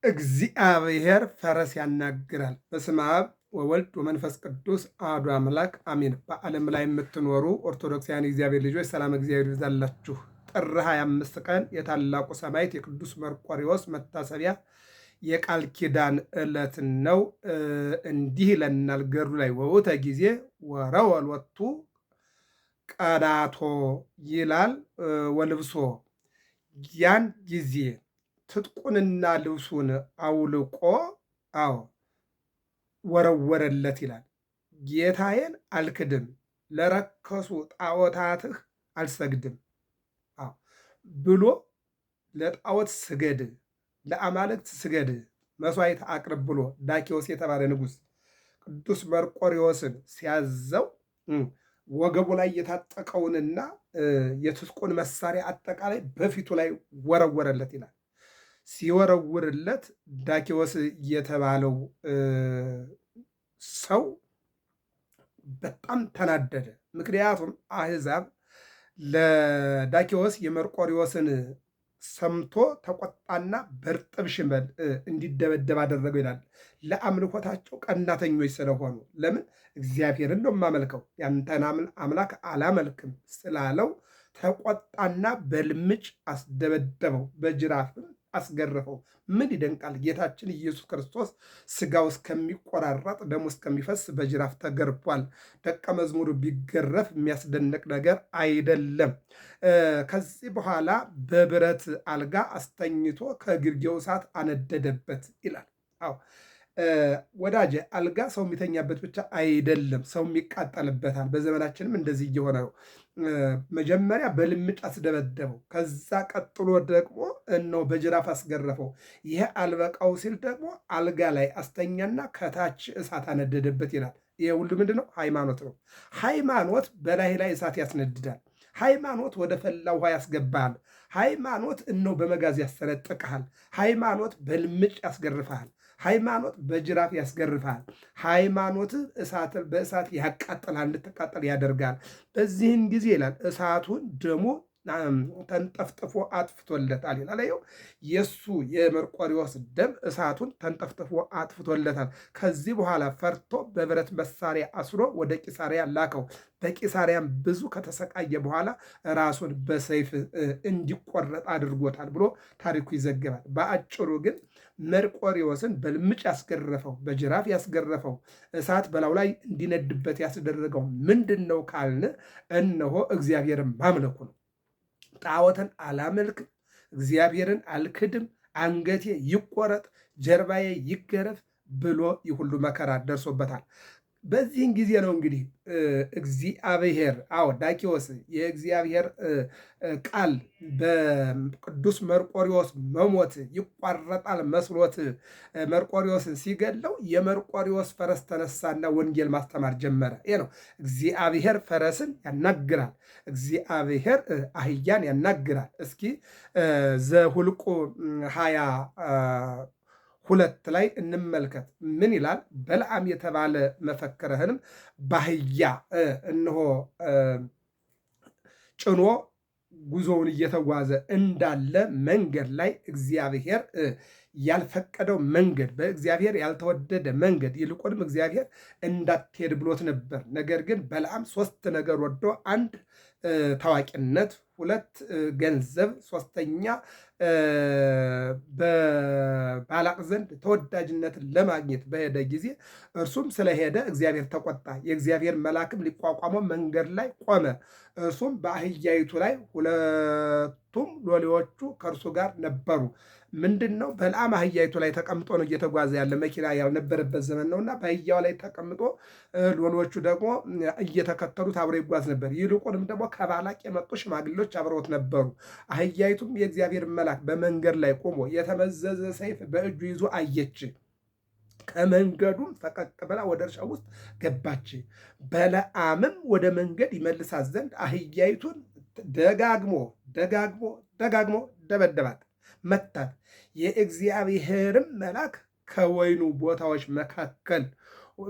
እግዚአብሔር ፈረስ ያናግራል። በስመ አብ ወወልድ ወመንፈስ ቅዱስ አሐዱ አምላክ አሜን። በዓለም ላይ የምትኖሩ ኦርቶዶክሳውያን እግዚአብሔር ልጆች ሰላም እግዚአብሔር ይብዛላችሁ። ጥር 25 ቀን የታላቁ ሰማዕት የቅዱስ መርቆሬዎስ መታሰቢያ የቃል ኪዳን ዕለት ነው። እንዲህ ይለናል ገድሉ ላይ ወውእተ ጊዜ ወረወሎቱ ቀዳቶ ይላል ወልብሶ ያን ጊዜ ትጥቁንና ልብሱን አውልቆ ወረወረለት ይላል። ጌታዬን አልክድም፣ ለረከሱ ጣዖታትህ አልሰግድም ብሎ ለጣዖት ስገድ፣ ለአማልክት ስገድ፣ መስዋዕት አቅርብ ብሎ ዳኪዎስ የተባለ ንጉሥ ቅዱስ መርቆሬዎስን ሲያዘው ወገቡ ላይ የታጠቀውንና የትጥቁን መሳሪያ አጠቃላይ በፊቱ ላይ ወረወረለት ይላል። ሲወረውርለት ዳኪዎስ የተባለው ሰው በጣም ተናደደ። ምክንያቱም አሕዛብ ለዳኪዎስ የመርቆሬዎስን ሰምቶ ተቆጣና በርጥብ ሽመል እንዲደበደብ አደረገው ይላል። ለአምልኮታቸው ቀናተኞች ስለሆኑ ለምን እግዚአብሔርን ነው የማመልከው ያንተን አምላክ አላመልክም ስላለው ተቆጣና በልምጭ አስደበደበው፣ በጅራፍም አስገረፈው። ምን ይደንቃል! ጌታችን ኢየሱስ ክርስቶስ ስጋው እስከሚቆራረጥ ደሙ እስከሚፈስ በጅራፍ ተገርፏል። ደቀ መዝሙሩ ቢገረፍ የሚያስደንቅ ነገር አይደለም። ከዚህ በኋላ በብረት አልጋ አስተኝቶ ከግርጌው እሳት አነደደበት ይላል። አዎ ወዳጄ አልጋ ሰው የሚተኛበት ብቻ አይደለም፣ ሰው የሚቃጠልበታል። በዘመናችንም እንደዚህ እየሆነ ነው። መጀመሪያ በልምጭ አስደበደበው፣ ከዛ ቀጥሎ ደግሞ እነሆ በጅራፍ አስገረፈው። ይሄ አልበቃው ሲል ደግሞ አልጋ ላይ አስተኛና ከታች እሳት አነደደበት ይላል። ይሄ ሁሉ ምንድን ነው? ሃይማኖት ነው። ሃይማኖት በላይ ላይ እሳት ያስነድዳል። ሃይማኖት ወደ ፈላ ውሃ ያስገባሃል። ሃይማኖት እነሆ በመጋዝ ያሰነጥቅሃል። ሃይማኖት በልምጭ ያስገርፍሃል። ሃይማኖት በጅራፍ ያስገርፋል። ሃይማኖት በእሳት ያቃጥላል፣ እንድትቃጠል ያደርጋል። በዚህን ጊዜ ይላል እሳቱን ደሞ ተንጠፍጥፎ አጥፍቶለታል ይላል። የእሱ የመርቆሬዎስ ደም እሳቱን ተንጠፍጥፎ አጥፍቶለታል። ከዚህ በኋላ ፈርቶ በብረት መሳሪያ አስሮ ወደ ቂሳሪያ ላከው። በቂሳሪያም ብዙ ከተሰቃየ በኋላ ራሱን በሰይፍ እንዲቆረጥ አድርጎታል ብሎ ታሪኩ ይዘገባል። በአጭሩ ግን መርቆሬዎስን በልምጭ ያስገረፈው፣ በጅራፍ ያስገረፈው፣ እሳት በላዩ ላይ እንዲነድበት ያስደረገው ምንድን ነው ካልን እነሆ እግዚአብሔርን ማምለኩ ነው። ጣዖትን አላመልክም፣ እግዚአብሔርን አልክድም፣ አንገቴ ይቆረጥ፣ ጀርባዬ ይገረፍ ብሎ ይህ ሁሉ መከራ ደርሶበታል። በዚህን ጊዜ ነው እንግዲህ እግዚአብሔር ዳኪዎስ የእግዚአብሔር ቃል በቅዱስ መርቆሬዎስ መሞት ይቋረጣል መስሎት መርቆሬዎስን ሲገለው የመርቆሬዎስ ፈረስ ተነሳና ወንጌል ማስተማር ጀመረ። ይሄ ነው እግዚአብሔር ፈረስን ያናግራል፣ እግዚአብሔር አህያን ያናግራል። እስኪ ዘኍልቍ 22 ላይ እንመልከት። ምን ይላል? በለዓም የተባለ መፈክርህንም ባህያ እነሆ ጭኖ ጉዞውን እየተጓዘ እንዳለ መንገድ ላይ እግዚአብሔር ያልፈቀደው መንገድ፣ በእግዚአብሔር ያልተወደደ መንገድ፣ ይልቁንም እግዚአብሔር እንዳትሄድ ብሎት ነበር። ነገር ግን በለዓም 3 ነገር ወዶ፣ 1 ታዋቂነት፣ 2 ገንዘብ፣ 3ኛ በባላቅ ዘንድ ተወዳጅነትን ለማግኘት በሄደ ጊዜ እርሱም ስለሄደ እግዚአብሔር ተቆጣ። የእግዚአብሔር መልአክም ሊቋቋመው መንገድ ላይ ቆመ። እርሱም በአህያይቱ ላይ 2ቱም ሎሌዎቹ ከእርሱ ጋር ነበሩ። ምንድን ነው? በለዓም አህያይቱ ላይ ተቀምጦ ነው እየተጓዘ ያለ፣ መኪና ያልነበረበት ዘመን ነውና በአህያው ላይ ተቀምጦ ሎሌዎቹ ደግሞ እየተከተሉት አብሮ ይጓዝ ነበር። ይልቁንም ደግሞ ከባላቅ የመጡ ሽማግሌዎች አብረውት ነበሩ። አህያይቱም የእግዚአብሔር መልአክ በመንገድ ላይ ቆሞ የተመዘዘ ሰይፍ በእጁ ይዞ አየች። ከመንገዱም ፈቀቅ ብላ ወደ እርሻ ውስጥ ገባች። በለዓምም ወደ መንገድ ይመልሳት ዘንድ አህያይቱን ደጋግሞ ደበደባት፣ መታት። የእግዚአብሔርም መልአክ ከወይኑ ቦታዎች መካከል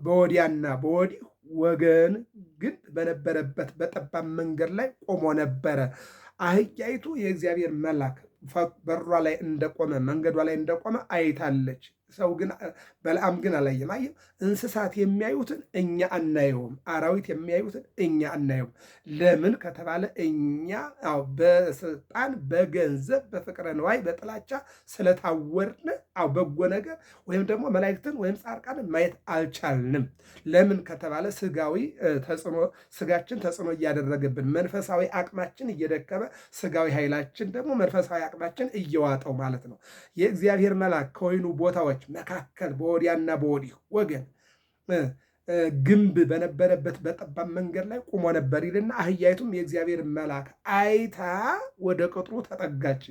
በወዲያና በወዲህ ወገን ግንብ በነበረበት በጠባብ መንገድ ላይ ቆሞ ነበረ። አህያይቱ የእግዚአብሔር መልአክ በሯ ላይ እንደቆመ መንገዷ ላይ እንደቆመ አይታለች። ሰው ግን በለዓም ግን አላየም። አየህ፣ እንስሳት የሚያዩትን እኛ አናየውም፣ አራዊት የሚያዩትን እኛ አናየውም። ለምን ከተባለ እኛ በስልጣን በገንዘብ በፍቅረ ነዋይ በጥላቻ ስለታወርን በጎ ነገር ወይም ደግሞ መላእክትን ወይም ጻድቃንን ማየት አልቻልንም። ለምን ከተባለ ስጋዊ ተጽዕኖ ስጋችን ተጽዕኖ እያደረገብን መንፈሳዊ አቅማችን እየደከመ ስጋዊ ኃይላችን ደግሞ መንፈሳዊ አቅማችን እየዋጠው ማለት ነው። የእግዚአብሔር መልአክ ከወይኑ ቦታዎች መካከል በወዲያና በወዲህ ወገን ግንብ በነበረበት በጠባብ መንገድ ላይ ቆሞ ነበር ይልና አህያይቱም የእግዚአብሔር መልአክ አይታ ወደ ቅጥሩ ተጠጋች፣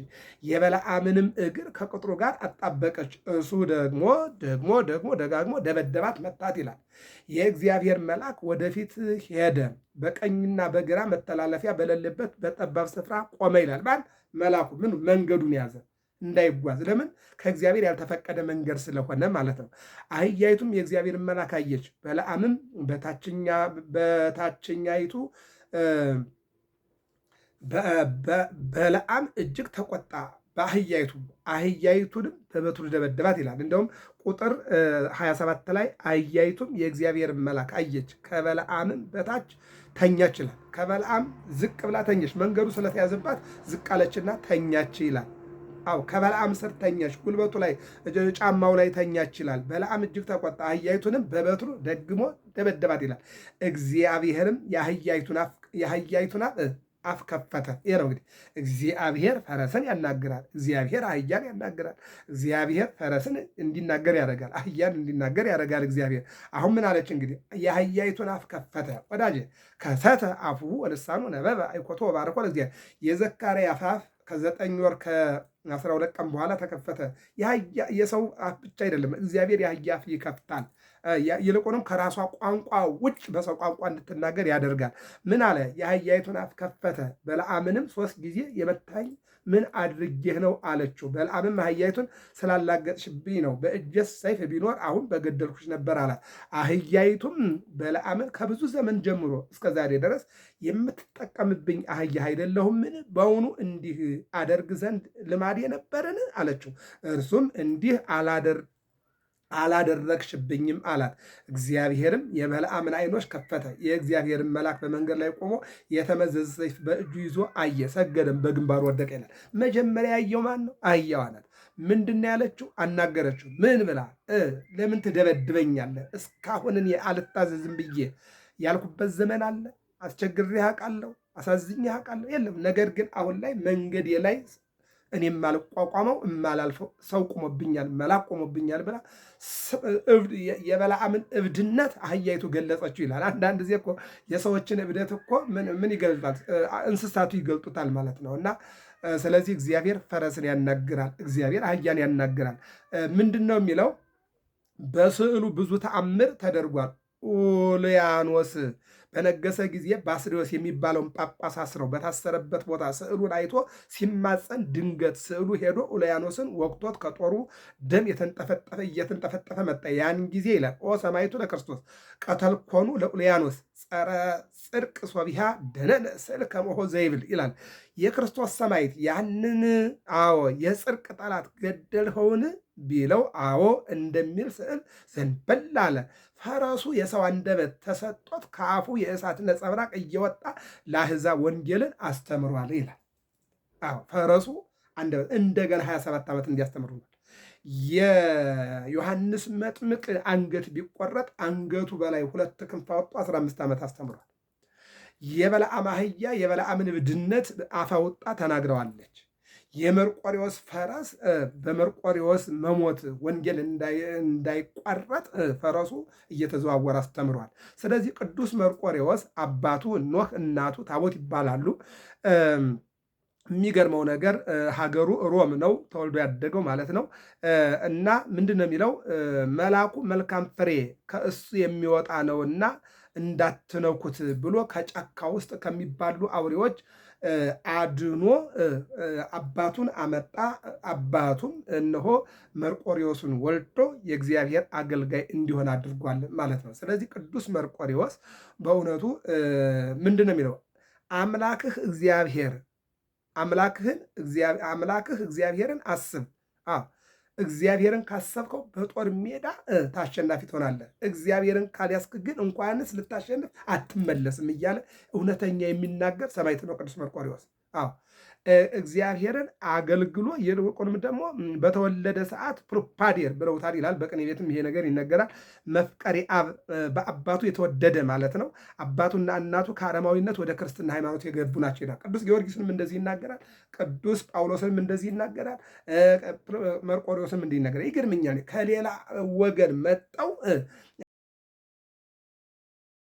የበለዓምንም እግር ከቅጥሩ ጋር አጣበቀች። እሱ ደግሞ ደጋግሞ ደበደባት፣ መታት ይላል። የእግዚአብሔር መልአክ ወደፊት ሄደ፣ በቀኝና በግራ መተላለፊያ በሌለበት በጠባብ ስፍራ ቆመ ይላል። መልአኩ መንገዱን ያዘ እንዳይጓዝ። ለምን? ከእግዚአብሔር ያልተፈቀደ መንገድ ስለሆነ ማለት ነው። አህያይቱም የእግዚአብሔርን መልአክ አየች። በለዓምም በታችኛይቱ በለዓም እጅግ ተቆጣ፣ አህያይቱንም በበትሩ ደበደባት ይላል። እንደውም ቁጥር 27 ላይ አህያይቱም የእግዚአብሔርን መልአክ አየች፣ ከበለዓምም በታች ተኛች ይላል። ከበለዓም ዝቅ ብላ ተኘች፣ መንገዱ ስለተያዘባት ዝቅ አለችና ተኛች ይላል። ከበለዓም ስር ተኛች፣ ጉልበቱ ላይ ጫማው ላይ ተኛች ይላል። በለዓም እጅግ ተቆጣ፣ አህያይቱንም በበትሩ ደግሞ ደበደባት ይላል። እግዚአብሔርም የአህያይቱን አፍ ከፈተ። ይህ ነው እንግዲህ እግዚአብሔር ፈረስን ያናግራል፣ እግዚአብሔር አህያን ያናግራል። እግዚአብሔር ፈረስን እንዲናገር ያደርጋል፣ አህያን እንዲናገር ያደርጋል እግዚአብሔር። አሁን ምን አለች እንግዲህ? የአህያይቱን አፍ ከፈተ። ወዳጄ ከሰተ አፉ ወልሳኑ ነበበ አይኮቶ ባርኮ ለእግዚአብሔር። የዘካርያስ አፍ ከ9 ወር ከ12 ቀን በኋላ ተከፈተ። የሰው አፍ ብቻ አይደለም፣ እግዚአብሔር የአህያ አፍ ይከፍታል። ይልቁንም ከራሷ ቋንቋ ውጭ በሰው ቋንቋ እንድትናገር ያደርጋል። ምን አለ? የአህያይቱን አፍ ከፈተ። በለዓምንም 3 ጊዜ የመታኝ ምን አድርጌህ ነው አለችው። በለዓምም አህያይቱን ስላላገጥሽብኝ ነው፣ በእጄስ ሰይፍ ቢኖር አሁን በገደልኩሽ ነበር አላት። አህያይቱም በለዓምን ከብዙ ዘመን ጀምሮ እስከ ዛሬ ድረስ የምትጠቀምብኝ አህያ አይደለሁምን? በውኑ እንዲህ አደርግ ዘንድ ልማዴ ነበርን አለችው። እርሱም እንዲህ አላደረግሽብኝም አላት። እግዚአብሔርም የበለዓምን ዓይኖች ከፈተ። የእግዚአብሔርን መልአክ በመንገድ ላይ ቆሞ የተመዘዘ ሰይፍ በእጁ ይዞ አየ፣ ሰገደም፣ በግንባሩ ወደቀ ይላል። መጀመሪያ ያየው ማን ነው? አህያዋ ናት። ምንድን ነው ያለችው? አናገረችው። ምን ብላ? ለምን ትደበድበኛለህ? እስካሁን እኔ አልታዘዝም ብዬ ያልኩበት ዘመን አለ? አስቸግሬህ አውቃለሁ? አሳዝኜህ አውቃለሁ? የለም። ነገር ግን አሁን ላይ መንገዴ ላይ እኔ የማልቋቋመው የማላልፈው ሰው ቆሞብኛል፣ መልአክ ቆሞብኛል ብላ የበለዓምን እብድነት አህያይቱ ገለጸችው ይላል። አንዳንድ ጊዜ እኮ የሰዎችን እብደት እኮ ምን ይገልጣል? እንስሳቱ ይገልጡታል ማለት ነው። እና ስለዚህ እግዚአብሔር ፈረስን ያናግራል፣ እግዚአብሔር አህያን ያናግራል። ምንድን ነው የሚለው? በስዕሉ ብዙ ተአምር ተደርጓል። ኡልያኖስ በነገሰ ጊዜ ባስልዮስ የሚባለውን ጳጳስ አስረው በታሰረበት ቦታ ስዕሉን አይቶ ሲማፀን ድንገት ስዕሉ ሄዶ ኡልያኖስን ወቅቶት ከጦሩ ደም እየተንጠፈጠፈ መጣ። ያን ጊዜ ይላል ኦ ሰማዕቱ ለክርስቶስ ቀተልኮኑ ለኡልያኖስ ጸረ ጽድቅ ሶቢሃ ደነነ ስዕል ከመሆ ዘይብል ይላል። የክርስቶስ ሰማዕት ያንን የጽድቅ ጠላት ገደልኸውን ቢለው አዎ እንደሚል ስዕል ዘንበል አለ። ፈረሱ የሰው አንደበት ተሰጦት ከአፉ የእሳት ነጸብራቅ እየወጣ ለአሕዛብ ወንጌልን አስተምሯል ይላል። ፈረሱ አንደበት እንደገና 27 ዓመት እንዲያስተምሩናል። የዮሐንስ መጥምቅ አንገት ቢቆረጥ አንገቱ በላይ 2 ክንፍ አወጡ 15 ዓመት አስተምሯል። የበለዓም አህያ የበለዓምን እብድነት አፍ አውጣ ተናግረዋለች። የመርቆሬዎስ ፈረስ በመርቆሬዎስ መሞት ወንጌል እንዳይቋረጥ ፈረሱ እየተዘዋወረ አስተምሯል። ስለዚህ ቅዱስ መርቆሬዎስ አባቱ ኖህ እናቱ ታቦት ይባላሉ። የሚገርመው ነገር ሀገሩ ሮም ነው ተወልዶ ያደገው ማለት ነው። እና ምንድን ነው የሚለው? መልአኩ መልካም ፍሬ ከእሱ የሚወጣ ነውና እንዳትነኩት ብሎ ከጫካ ውስጥ ከሚባሉ አውሬዎች አድኖ አባቱን አመጣ። አባቱም እነሆ መርቆሬዎስን ወልዶ የእግዚአብሔር አገልጋይ እንዲሆን አድርጓል ማለት ነው። ስለዚህ ቅዱስ መርቆሬዎስ በእውነቱ ምንድን ነው የሚለው? አምላክህ እግዚአብሔር አምላክህ እግዚአብሔርን አስብ። እግዚአብሔርን ካሰብከው በጦር ሜዳ ታሸናፊ ትሆናለህ። እግዚአብሔርን ካልያዝክ ግን እንኳንስ ልታሸንፍ አትመለስም እያለ እውነተኛ የሚናገር ሰማዕት ነው ቅዱስ መርቆሬዎስ። እግዚአብሔርን አገልግሎ ይልቁንም ደግሞ በተወለደ ሰዓት ፕሮፓዴር ብለውታል ይላል። በቅኔ ቤትም ይሄ ነገር ይነገራል። መፍቀሬ አብ በአባቱ የተወደደ ማለት ነው። አባቱና እናቱ ከአረማዊነት ወደ ክርስትና ሃይማኖት የገቡ ናቸው ይላል። ቅዱስ ጊዮርጊስንም እንደዚህ ይናገራል። ቅዱስ ጳውሎስንም እንደዚህ ይናገራል። መርቆሬዎስም እንዲህ ይናገራል። ይገርምኛል። ከሌላ ወገን መጠው